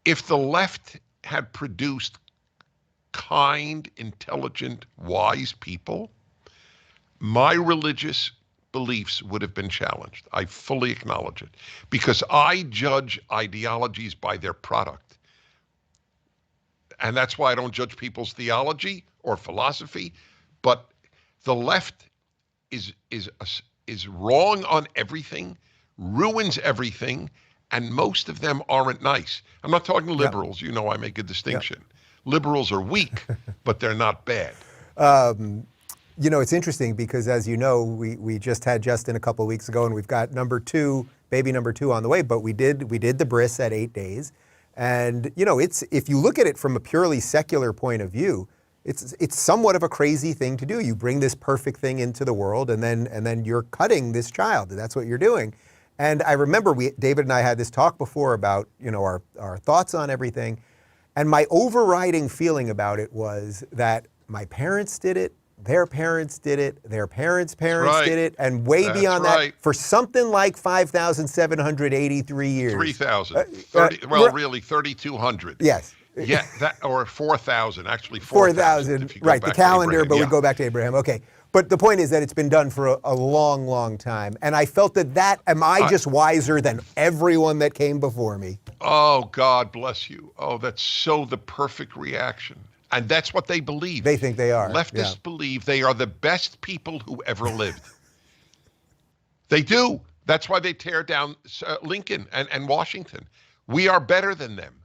If the left had produced kind, intelligent, wise people, my religious beliefs would have been challenged. I fully acknowledge it because I judge ideologies by their product. And that's why I don't judge people's theology or philosophy. But the left is is is wrong on everything, ruins everything, and most of them aren't nice. I'm not talking Yeah, liberals. You know, I make a yeah. distinction. Liberals are weak, but they're not bad. You know, it's interesting because, as you know, we just had Justin a couple of weeks ago, and we've got number two, baby number two, on the way. But we did the bris at 8 days, and you know, it's if you look at it from a purely secular point of view, it's somewhat of a crazy thing to do. You bring this perfect thing into the world, and then you're cutting this child. That's what you're doing. And I remember David and I had this talk before about our thoughts on everything, and my overriding feeling about it was that my parents did it. Their parents did it, their parents' That's parents right. did it, and way That's beyond that, right. for something like 5,783 years. 3,000. 30, well, we're- really 3,200. yes, Yeah, that or 4,000, actually 4,000 4,000, if you go right, the back to calendar, Abraham. but we Yeah. go back to Abraham. Okay. But the point is that it's been done for a long, long time. And I felt am I just wiser than everyone that came before me? Oh, God bless you. Oh, that's so the perfect reaction. And that's what they believe. They think they are. Yeah. Leftists believe they are the best people who ever lived. They do. That's why they tear down Lincoln and Washington. We are better than them.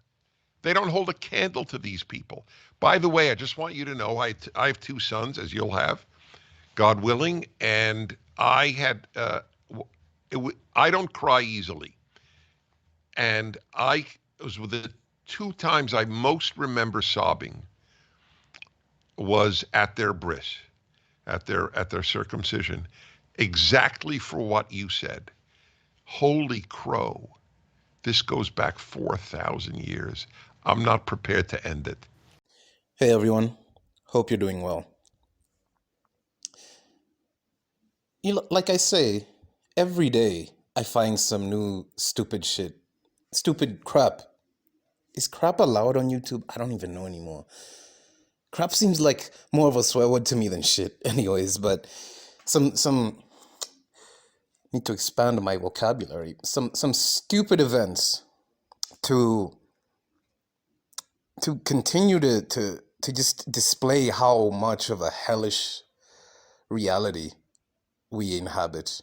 They don't hold a candle to these people. By the way, I just want you to know I have two sons, as you'll have, God willing, and I had I don't cry easily, and I it was with the two times I most remember sobbing was at their bris, at their circumcision, exactly for what you said. Holy crow! This goes back 4,000 years. I'm not prepared to end it. Hey everyone, hope you're doing well. Like I say, every day I find some new stupid shit. Stupid crap. Is crap allowed on YouTube? I don't even know anymore. Crap seems like more of a swear word to me than shit anyways, but some need to expand my vocabulary. Some stupid events to continue to just display how much of a hellish reality we inhabit.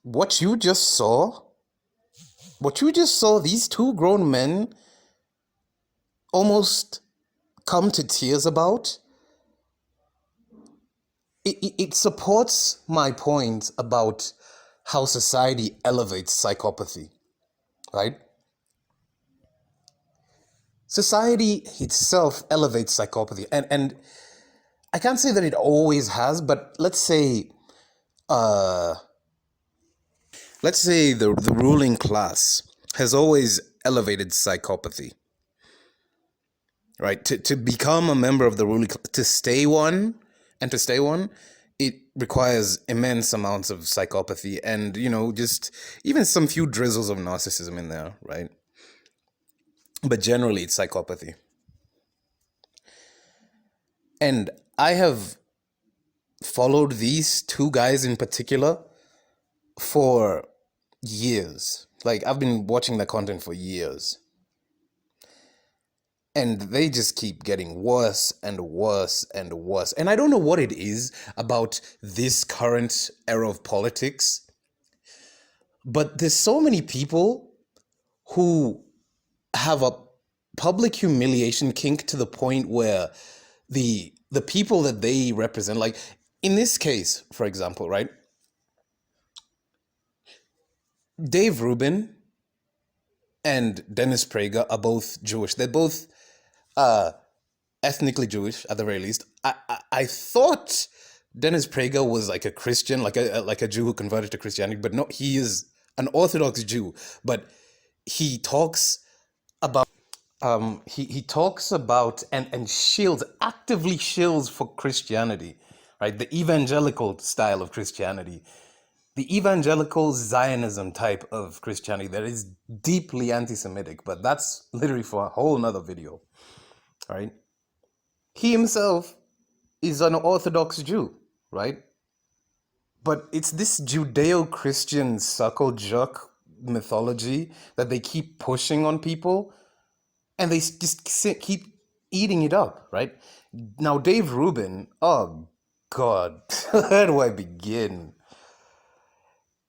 What you just saw, these two grown men almost come to tears about, it supports my point about how society elevates psychopathy, right? Society itself elevates psychopathy, and I can't say that it always has, but let's say the ruling class has always elevated psychopathy, right? To become a member of the ruling class, to stay one, it requires immense amounts of psychopathy and, just even some few drizzles of narcissism in there, right? But generally, it's psychopathy. And I have followed these two guys in particular for years. Like, I've been watching the content for years. And they just keep getting worse and worse and worse. And I don't know what it is about this current era of politics, but there's so many people who have a public humiliation kink to the point where the people that they represent, like in this case, for example, right? Dave Rubin and Dennis Prager are both Jewish. They're both ethnically Jewish at the very least. I thought Dennis Prager was like a Christian, like a Jew who converted to Christianity, but no, he is an Orthodox Jew. But he talks about he talks about and actively shills for Christianity, right? The evangelical style of Christianity. the evangelical Zionism type of Christianity that is deeply anti-Semitic, but that's literally for a whole nother video, right? He himself is an Orthodox Jew, right? But it's this Judeo-Christian circle jerk mythology that they keep pushing on people, and they just keep eating it up, right? Now, Dave Rubin, oh God, where do I begin?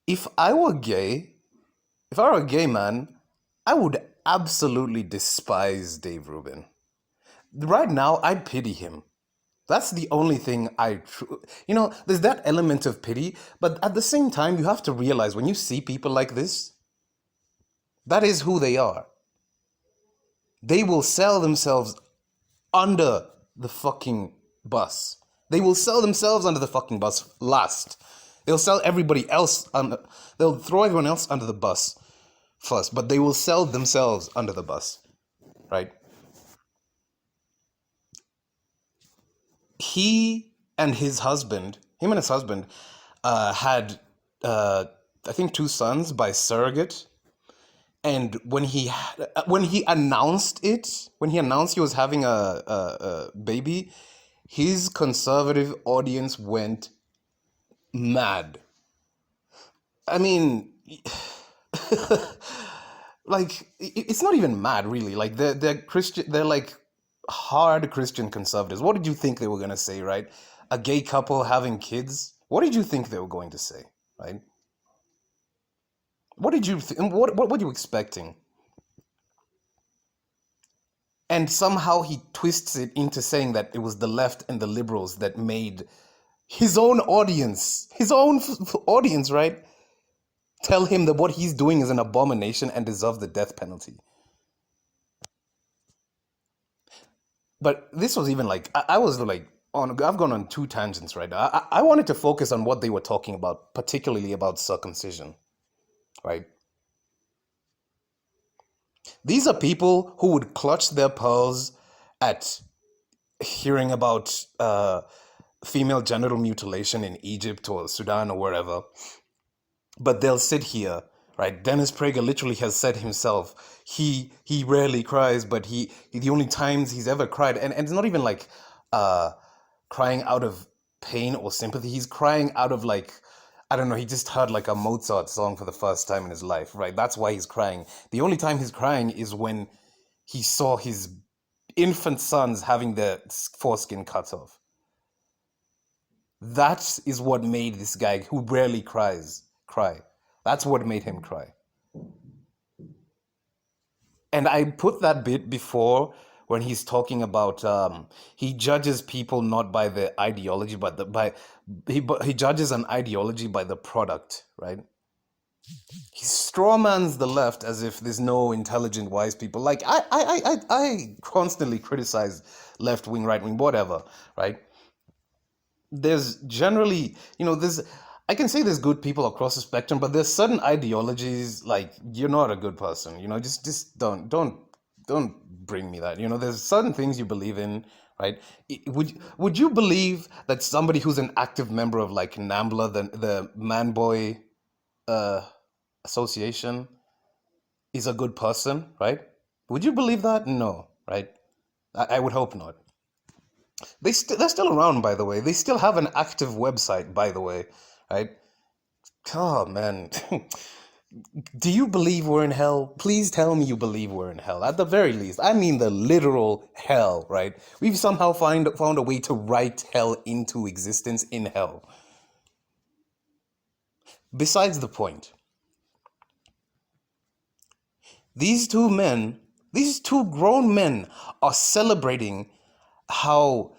If I were a gay man, I would absolutely despise Dave Rubin. Right now, I pity him. That's the only thing there's that element of pity, but at the same time, you have to realize when you see people like this, that is who they are. They will sell themselves under the fucking bus. They will sell themselves under the fucking bus last. They'll sell everybody else they'll throw everyone else under the bus first, but they will sell themselves under the bus, right? Him and his husband, had, I think, 2 sons by surrogate. And when he announced he was having a baby, his conservative audience went mad. I mean, like, it's not even mad, really. Like, they're Christian. They're like hard Christian conservatives. What did you think they were gonna say, right? A gay couple having kids. What did you think they were going to say, right? What did you what were you expecting? And somehow he twists it into saying that it was the left and the liberals that made his own audience, right, tell him that what he's doing is an abomination and deserves the death penalty. But this was even like, I was like, I've gone on 2 tangents right now. I wanted to focus on what they were talking about, particularly about circumcision, right? These are people who would clutch their pearls at hearing about female genital mutilation in Egypt or Sudan or wherever. But they'll sit here, right? Dennis Prager literally has said himself, he rarely cries, but the only times he's ever cried, and it's not even like crying out of pain or sympathy. He's crying out of, like, I don't know, he just heard like a Mozart song for the first time in his life, right? That's why he's crying. The only time he's crying is when he saw his infant sons having their foreskin cut off. That is what made this guy, who rarely cries, cry. That's what made him cry. And I put that bit before when he's talking about he judges people not by the ideology, but he judges an ideology by the product, right? He strawmans the left as if there's no intelligent, wise people. Like, I constantly criticize left wing, right wing, whatever, right? There's generally, I can say there's good people across the spectrum, but there's certain ideologies, like, you're not a good person, just don't bring me that. There's certain things you believe in, right? Would you believe that somebody who's an active member of, like, NAMBLA, the Man Boy Association, is a good person, right? Would you believe that? No, right? I would hope not. They're still around, by the way. They still have an active website, by the way, right? Oh, man. Do you believe we're in hell? Please tell me you believe we're in hell. At the very least, I mean the literal hell, right? We've somehow found a way to write hell into existence in hell. Besides the point, these two grown men are celebrating how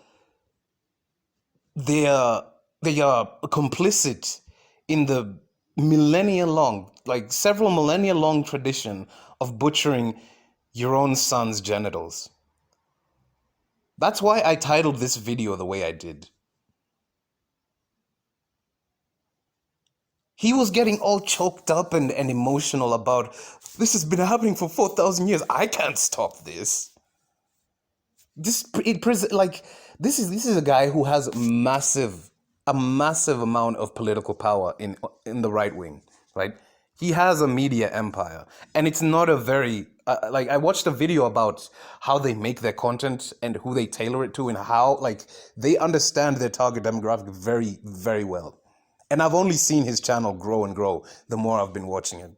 they are complicit in the several millennia long tradition of butchering your own son's genitals. That's why I titled this video the way I did. He was getting all choked up and emotional about, this has been happening for 4,000 years. I can't stop this. This is a guy who has massive a massive amount of political power in the right wing, right? He has a media empire, and it's not a very like I watched a video about how they make their content and who they tailor it to, and how like they understand their target demographic very, very well. And I've only seen his channel grow and grow the more I've been watching it.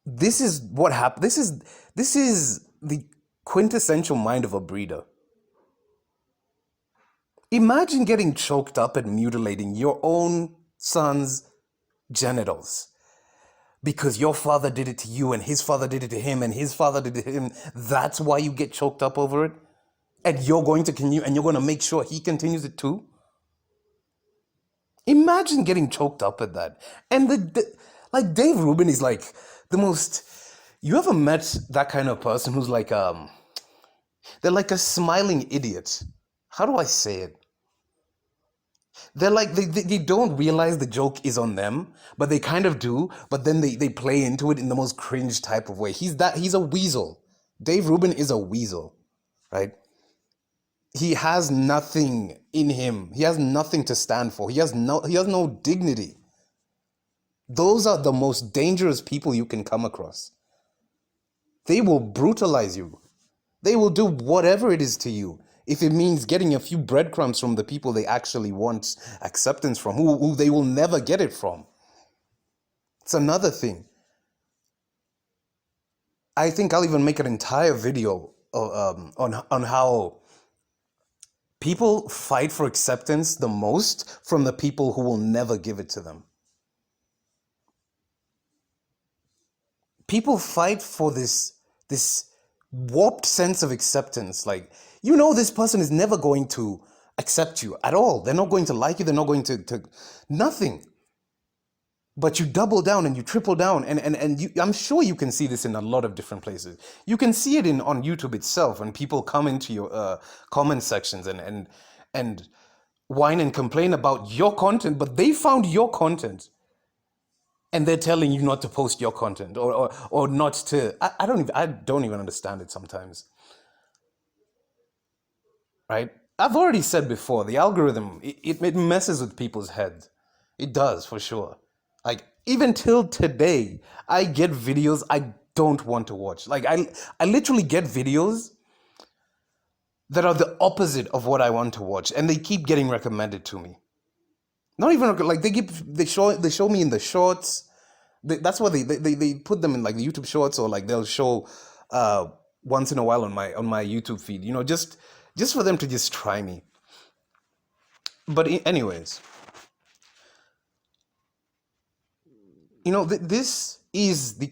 This is what happened. This is the quintessential mind of a breeder. Imagine getting choked up and mutilating your own son's genitals because your father did it to you and his father did it to him and his father did it to him. That's why you get choked up over it, and you're going to continue and you're going to make sure he continues it too. Imagine getting choked up at that. And like Dave Rubin is like the most. You ever met that kind of person who's like they're like a smiling idiot. How do I say it? They're like they don't realize the joke is on them, but they kind of do. But then they play into it in the most cringe type of way. He's a weasel. Dave Rubin is a weasel, right? He has nothing in him. He has nothing to stand for. He has no dignity. Those are the most dangerous people you can come across. They will brutalize you. They will do whatever it is to you. If it means getting a few breadcrumbs from the people they actually want acceptance from, who they will never get it from. It's another thing. I think I'll even make an entire video on how people fight for acceptance the most from the people who will never give it to them. People fight for this warped sense of acceptance. Like, you know, this person is never going to accept you at all. They're not going to like you. They're not going to nothing. But you double down and you triple down. And I'm sure you can see this in a lot of different places. You can see it on YouTube itself when people come into your comment sections and whine and complain about your content, but they found your content. And they're telling you not to post your content or not to. I don't even understand it sometimes. Right? I've already said before, the algorithm, it messes with people's heads. It does, for sure. Like, even till today, I get videos I don't want to watch. Like, I literally get videos that are the opposite of what I want to watch, and they keep getting recommended to me. Not even like they show me in the shorts. That's why they put them in like the YouTube shorts, or like they'll show once in a while on my YouTube feed. You know, just for them to just try me. But anyways, you know, this is the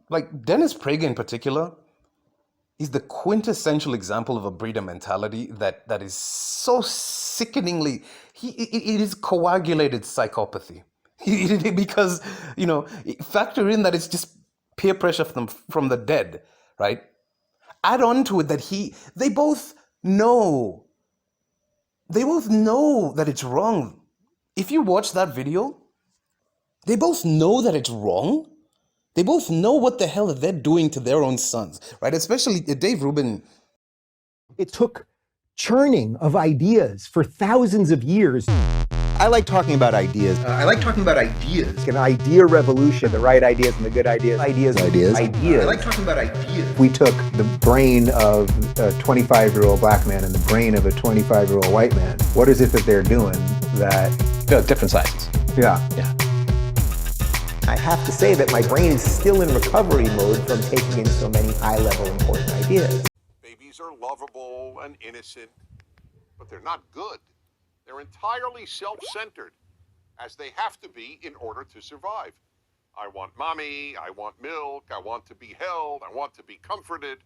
like Dennis Prager in particular is the quintessential example of a breeder mentality that is so sickeningly. It is coagulated psychopathy. Because, you know, factor in that it's just peer pressure from the dead, right? Add on to it that they both know that it's wrong. If you watch that video, they both know that it's wrong. They both know what the hell they're doing to their own sons, right? Especially Dave Rubin. It took churning of ideas for thousands of years. I like talking about ideas. An idea revolution, the right ideas and the good ideas. Ideas. I like talking about ideas. We took the brain of a 25-year-old black man and the brain of a 25-year-old white man. What is it that they're doing that... They're different sizes. Yeah. I have to say that my brain is still in recovery mode from taking in so many high-level important ideas. Babies are lovable and innocent, but they're not good. They're entirely self-centered, as they have to be in order to survive. I want mommy, I want milk, I want to be held, I want to be comforted.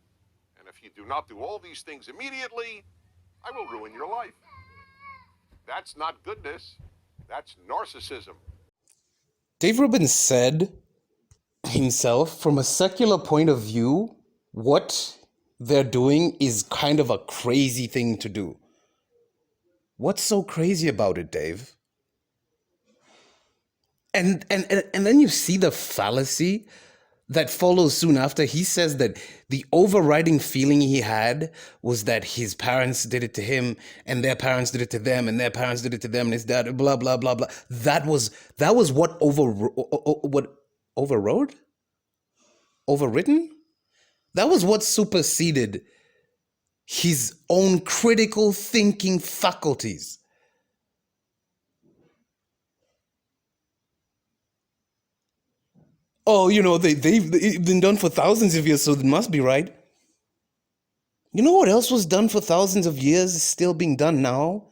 And if you do not do all these things immediately, I will ruin your life. That's not goodness, that's narcissism. Dave Rubin said himself, from a secular point of view, what they're doing is kind of a crazy thing to do. What's so crazy about it, Dave? And then you see the fallacy that follows soon after, he says that the overriding feeling he had was that his parents did it to him, and their parents did it to them, and their parents did it to them, and his dad, blah blah blah blah. That was what overrode, overwritten. That was what superseded his own critical thinking faculties. Oh, they've been done for thousands of years, so it must be right. You know what else was done for thousands of years is still being done now?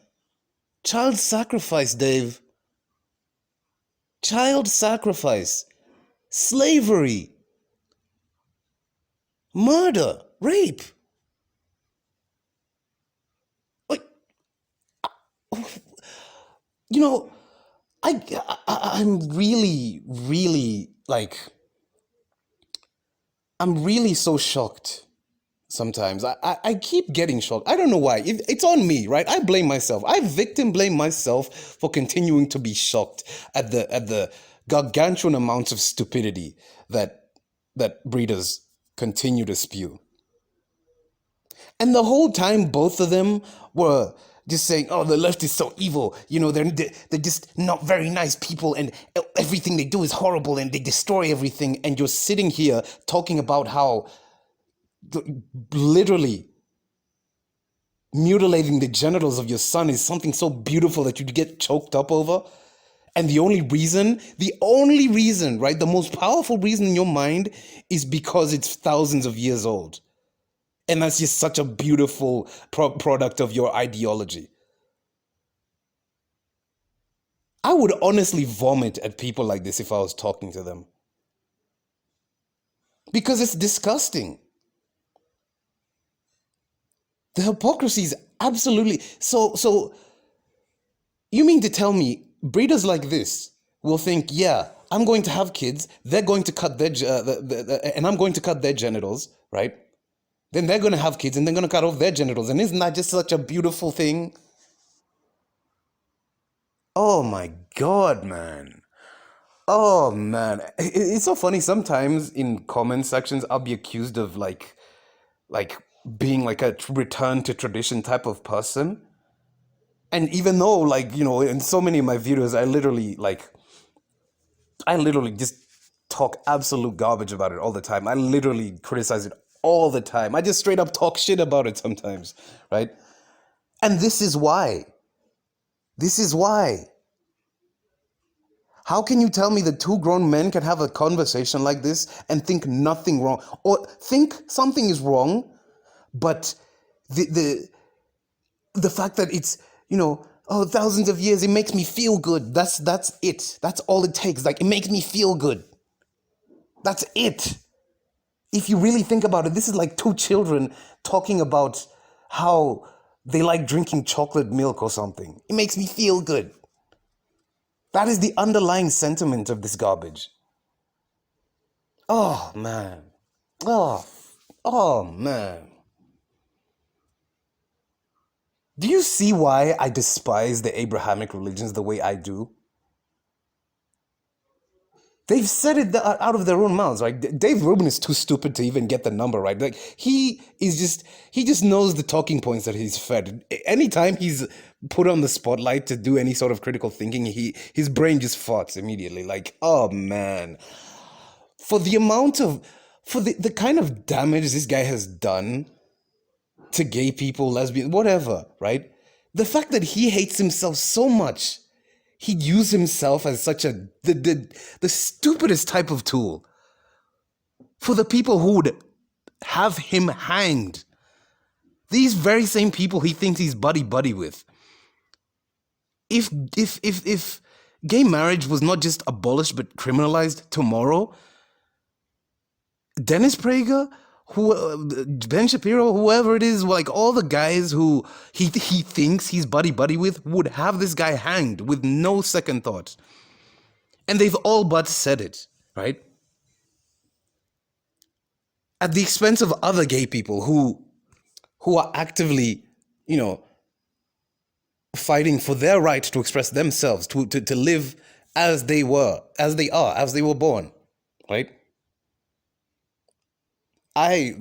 Child sacrifice, Dave. Child sacrifice. Slavery. Murder. Rape. Like, I'm really, really, I'm really so shocked sometimes. I keep getting shocked. I don't know why. It's on me, right? I blame myself. I victim blame myself for continuing to be shocked at the gargantuan amounts of stupidity that breeders continue to spew. And the whole time, both of them were just saying, oh, the left is so evil. They're just not very nice people, and everything they do is horrible, and they destroy everything. And you're sitting here talking about how literally mutilating the genitals of your son is something so beautiful that you get choked up over. And the only reason, right, the most powerful reason in your mind is because it's thousands of years old. And that's just such a beautiful product of your ideology. I would honestly vomit at people like this if I was talking to them. Because it's disgusting. The hypocrisy is absolutely... So you mean to tell me breeders like this will think, yeah, I'm going to have kids, they're going to cut their... and I'm going to cut their genitals, right? Then they're going to have kids and they're going to cut off their genitals. And isn't that just such a beautiful thing? Oh my God, man. Oh man. It's so funny. Sometimes in comment sections, I'll be accused of like being like a return to tradition type of person. And even though in so many of my videos, I literally just talk absolute garbage about it all the time. I literally criticize it all the time. I just straight up talk shit about it sometimes, right? And this is why. How can you tell me that two grown men can have a conversation like this and think nothing wrong, or think something is wrong, but the fact that it's, thousands of years, it makes me feel good. That's it. That's all it takes. It makes me feel good. That's it. If you really think about it, this is like two children talking about how they like drinking chocolate milk or something. It makes me feel good. That is the underlying sentiment of this garbage. Oh, man. Oh, man. Do you see why I despise the Abrahamic religions the way I do? They've said it out of their own mouths, right? Dave Rubin is too stupid to even get the number right. He just knows the talking points that he's fed. Anytime he's put on the spotlight to do any sort of critical thinking, his brain just farts immediately. Oh man. For the kind of damage this guy has done to gay people, lesbians, whatever, right? The fact that he hates himself so much, he'd use himself as such the stupidest type of tool for the people who would have him hanged. These very same people he thinks he's buddy with. If gay marriage was not just abolished but criminalized tomorrow, Dennis Prager, Ben Shapiro, whoever it is, all the guys who he thinks he's buddy with would have this guy hanged with no second thought. And they've all but said it, right? At the expense of other gay people who are actively, fighting for their right to express themselves, to live as they were born, right? I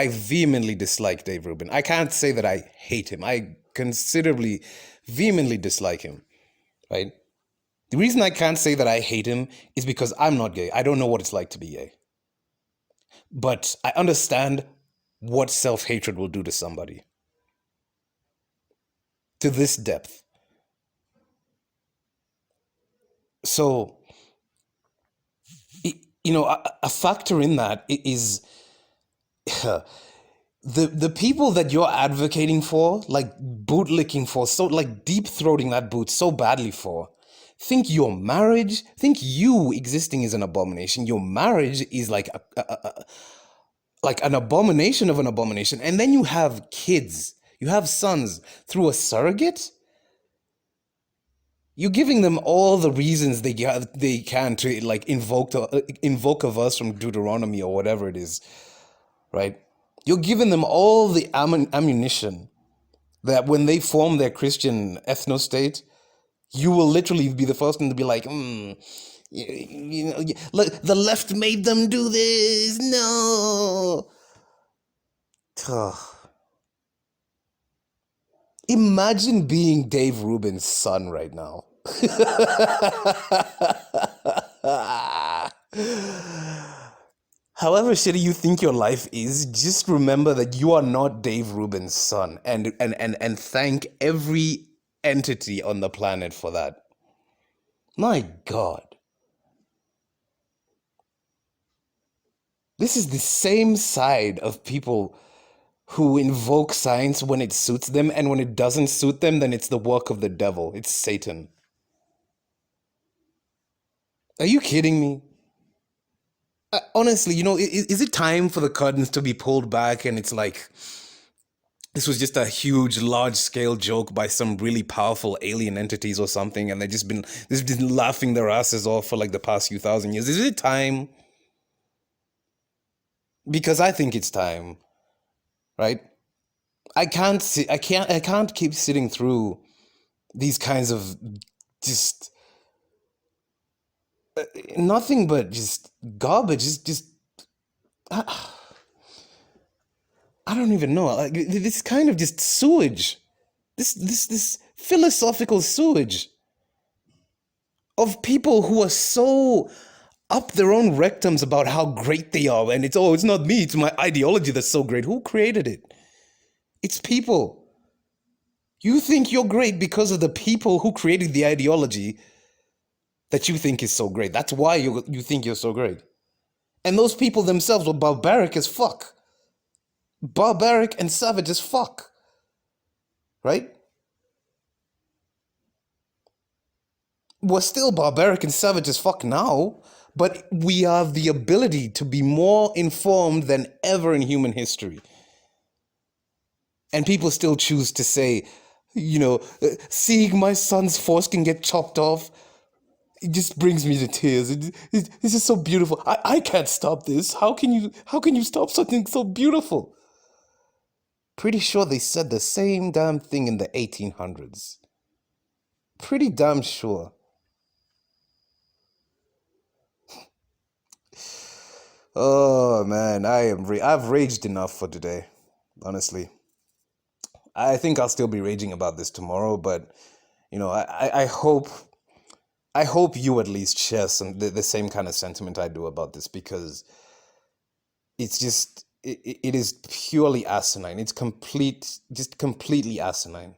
vehemently dislike Dave Rubin. I can't say that I hate him. I considerably, vehemently dislike him, right? The reason I can't say that I hate him is because I'm not gay. I don't know what it's like to be gay. But I understand what self-hatred will do to somebody. To this depth. So, a factor in that is the people that you're advocating for, like bootlicking for, so like deep throating that boot so badly for, think your marriage, think you existing is an abomination. Your marriage is like like an abomination of an abomination, and then you have kids, you have sons through a surrogate. You're giving them all the reasons they can to like invoke a verse from Deuteronomy or whatever it is, right? You're giving them all the ammunition that when they form their Christian ethno-state, you will literally be the first one to be like, look, the left made them do this. No. Ugh. Imagine being Dave Rubin's son right now. However shitty you think your life is, just remember that you are not Dave Rubin's son, and thank every entity on the planet for that. My God. This is the same side of people who invoke science when it suits them, and when it doesn't suit them, then it's the work of the devil. It's Satan. Are you kidding me? Honestly, is it time for the curtains to be pulled back and it's like, this was just a huge, large-scale joke by some really powerful alien entities or something, and they've just been laughing their asses off for like the past few thousand years? Is it time? Because I think it's time. Right? I can't keep sitting through these kinds of just nothing but just garbage. I don't even know. Like this kind of just sewage. This philosophical sewage of people who are so up their own rectums about how great they are, and it's not me, it's my ideology that's so great. Who created it? It's people. You think you're great because of the people who created the ideology that you think is so great. That's why you think you're so great. And those people themselves were barbaric as fuck. Barbaric and savage as fuck. Right? We're still barbaric and savage as fuck now, but we have the ability to be more informed than ever in human history. And people still choose to say, seeing my son's foreskin get chopped off, it just brings me to tears. It's just so beautiful. I can't stop this. How can you stop something so beautiful? Pretty sure they said the same damn thing in the 1800s. Pretty damn sure. Oh man, I've raged enough for today, honestly. I think I'll still be raging about this tomorrow, but I hope you at least share the same kind of sentiment I do about this, because it's just it is purely asinine. It's completely asinine.